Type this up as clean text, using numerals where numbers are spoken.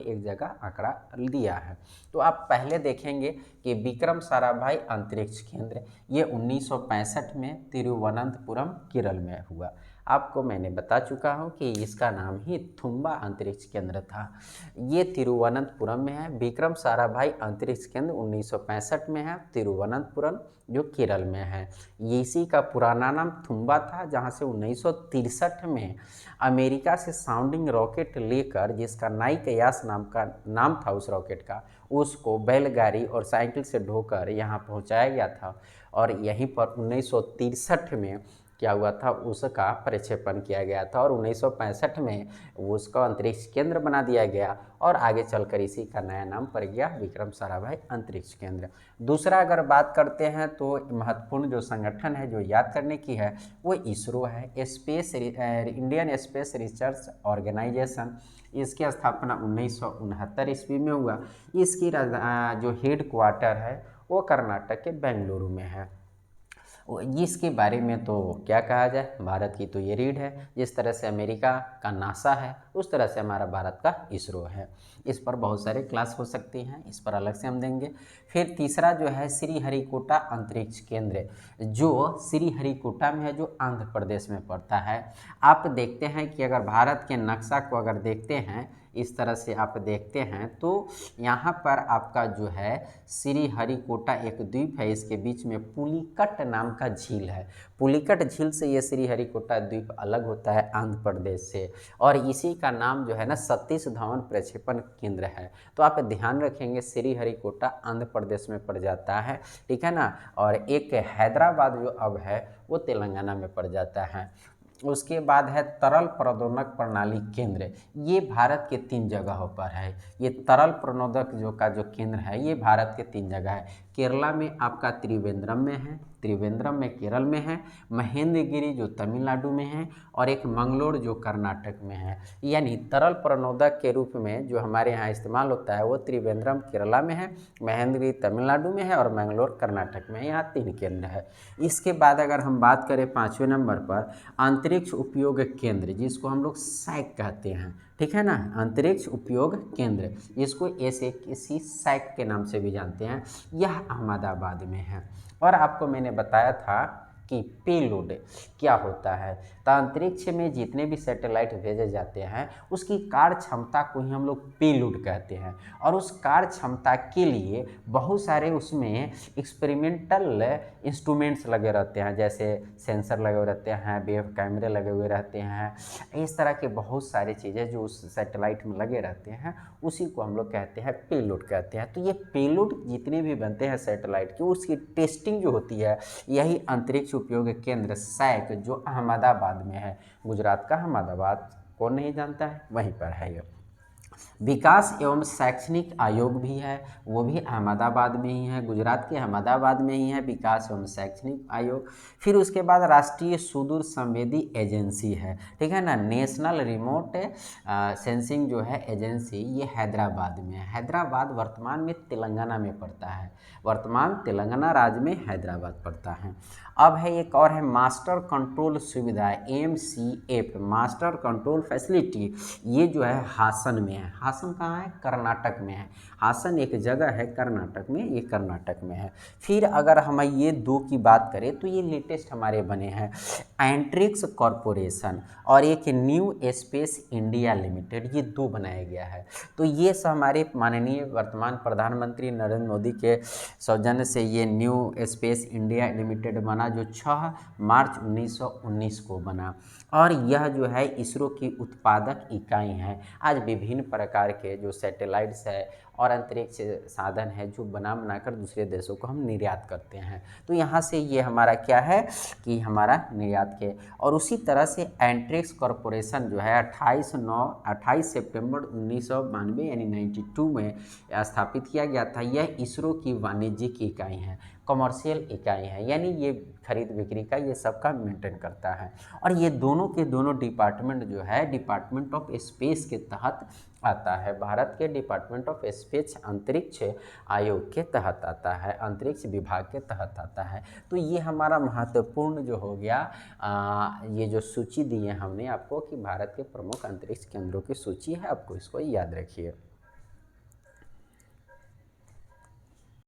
एक जगह आंकड़ा दिया है। तो आप पहले देखेंगे कि विक्रम साराभाई अंतरिक्ष केंद्र ये 1965 में तिरुवनंतपुरम केरल में हुआ। आपको मैंने बता चुका हूँ कि इसका नाम ही थुम्बा अंतरिक्ष केंद्र था। ये तिरुवनंतपुरम में है। विक्रम साराभाई अंतरिक्ष केंद्र 1965 में है, तिरुवनंतपुरम जो केरल में है। ये इसी का पुराना नाम थुम्बा था, जहाँ से 1963 में अमेरिका से साउंडिंग रॉकेट लेकर, जिसका नाइक यास नाम था उस रॉकेट का, उसको बैलगाड़ी और साइकिल से ढोकर यहाँ पहुँचाया गया था। और यहीं पर 1963 में क्या हुआ था, उसका प्रक्षेपण किया गया था और 1965 में उसका अंतरिक्ष केंद्र बना दिया गया और आगे चलकर इसी का नया नाम पड़ गया विक्रम साराभाई अंतरिक्ष केंद्र। दूसरा अगर बात करते हैं तो महत्वपूर्ण जो संगठन है जो याद करने की है वो इसरो है, इंडियन स्पेस रिसर्च ऑर्गेनाइजेशन। इसकी स्थापना 1969 ईस्वी में हुआ। इसकी जो हेड क्वार्टर है वो कर्नाटक के बेंगलुरु में है। इसके बारे में तो क्या कहा जाए, भारत की तो ये रीढ़ है। जिस तरह से अमेरिका का नासा है उस तरह से हमारा भारत का इसरो है। इस पर बहुत सारे क्लास हो सकती हैं, इस पर अलग से हम देंगे। फिर तीसरा जो है श्रीहरिकोटा अंतरिक्ष केंद्र, जो श्रीहरिकोटा में है, जो आंध्र प्रदेश में पड़ता है। आप देखते हैं कि अगर भारत के नक्शा को अगर देखते हैं, इस तरह से आप देखते हैं तो यहाँ पर आपका जो है श्रीहरिकोटा एक द्वीप है, इसके बीच में पुलिकट नाम का झील है। पुलिकट झील से ये श्रीहरिकोटा द्वीप अलग होता है आंध्र प्रदेश से, और इसी का नाम जो है ना सतीश धवन प्रक्षेपण केंद्र है। तो आप ध्यान रखेंगे श्रीहरिकोटा आंध्र प्रदेश में पड़ जाता है, ठीक है ना। और एक हैदराबाद जो अब है वो तेलंगाना में पड़ जाता है। उसके बाद है तरल प्रणोदक प्रणाली केंद्र, ये भारत के 3 जगहों पर है। ये तरल प्रणोदक जो केंद्र है ये भारत के 3 जगह है। केरला में आपका त्रिवेंद्रम में है, त्रिवेंद्रम में केरल में है, महेंद्रगिरी जो तमिलनाडु में है, और एक मंगलोर जो कर्नाटक में है। यानी तरल प्रणोदक के रूप में जो हमारे यहाँ इस्तेमाल होता है वो त्रिवेंद्रम केरला में है, महेंद्रगिरी तमिलनाडु में है और मंगलोर कर्नाटक में है। यहाँ 3 केंद्र है। इसके बाद अगर हम बात करें 5वें नंबर पर अंतरिक्ष उपयोग केंद्र, जिसको हम लोग सैक कहते हैं, ठीक है ना, अंतरिक्ष उपयोग केंद्र, इसको ऐसे किसी सैक के नाम से भी जानते हैं, यह अहमदाबाद में है। और आपको मैंने बताया था कि पेलोड क्या होता है। तो अंतरिक्ष में जितने भी सैटेलाइट भेजे जाते हैं उसकी कार्य क्षमता को ही हम लोग पेलोड कहते हैं। और उस कार्य क्षमता के लिए बहुत सारे उसमें एक्सपेरिमेंटल इंस्ट्रूमेंट्स लगे रहते हैं, जैसे सेंसर लगे हुए रहते हैं, वेव कैमरे लगे हुए रहते हैं। इस तरह के बहुत सारी चीज़ें जो उस सैटेलाइट में लगे रहते हैं उसी को हम लोग कहते हैं पेलोड कहते हैं। तो ये पेलोड जितने भी बनते हैं सैटेलाइट की, उसकी टेस्टिंग जो होती है यही अंतरिक्ष उपयोग केंद्र सैक जो अहमदाबाद में है, गुजरात का अहमदाबाद, कौन नहीं जानता है, वहीं पर है ये। विकास एवं शैक्षणिक आयोग भी है, वो भी अहमदाबाद में ही है, गुजरात के अहमदाबाद में ही है विकास एवं शैक्षणिक आयोग। फिर उसके बाद राष्ट्रीय सुदूर संवेदी एजेंसी है, ठीक है ना, नेशनल रिमोट सेंसिंग जो है एजेंसी, ये हैदराबाद में है। हैदराबाद वर्तमान में तेलंगाना में पड़ता है, वर्तमान तेलंगाना राज्य में हैदराबाद पड़ता है। अब है एक और है मास्टर कंट्रोल सुविधा, MCF मास्टर कंट्रोल फैसिलिटी, ये जो है हासन में है। हासन कहाँ है, कर्नाटक में है। हासन एक जगह है कर्नाटक में, ये कर्नाटक में है। फिर अगर हम ये 2 की बात करें तो ये लेटेस्ट हमारे बने हैं, एंट्रिक्स कॉरपोरेशन और एक न्यू स्पेस इंडिया लिमिटेड, ये 2 बनाया गया है। तो ये सब हमारे माननीय वर्तमान प्रधानमंत्री नरेंद्र मोदी के सौजन्य से ये न्यू स्पेस इंडिया लिमिटेड बना, जो 6 मार्च 1919 को बना। और यह जो है इसरो की उत्पादक इकाई है। आज विभिन्न प्रकार के जो सैटेलाइट्स है और अंतरिक्ष साधन है जो बनाकर दूसरे देशों को हम निर्यात करते हैं। तो यहाँ से ये हमारा क्या है कि हमारा निर्यात के, और उसी तरह से एंट्रिक्स कॉरपोरेशन जो है 28 सितंबर 1992 यानी 92 में स्थापित किया गया था। यह इसरो की वाणिज्यिक इकाई है, कमर्शियल इकाई है, यानी ये खरीद बिक्री का ये सब का मेंटेन करता है। और ये दोनों के दोनों डिपार्टमेंट जो है डिपार्टमेंट ऑफ स्पेस के तहत आता है, भारत के डिपार्टमेंट ऑफ स्पेस अंतरिक्ष आयोग के तहत आता है, अंतरिक्ष विभाग के तहत आता है। तो ये हमारा महत्वपूर्ण जो हो गया ये जो सूची दी है हमने आपको कि भारत के प्रमुख अंतरिक्ष केंद्रों की सूची है, आपको इसको याद रखिए।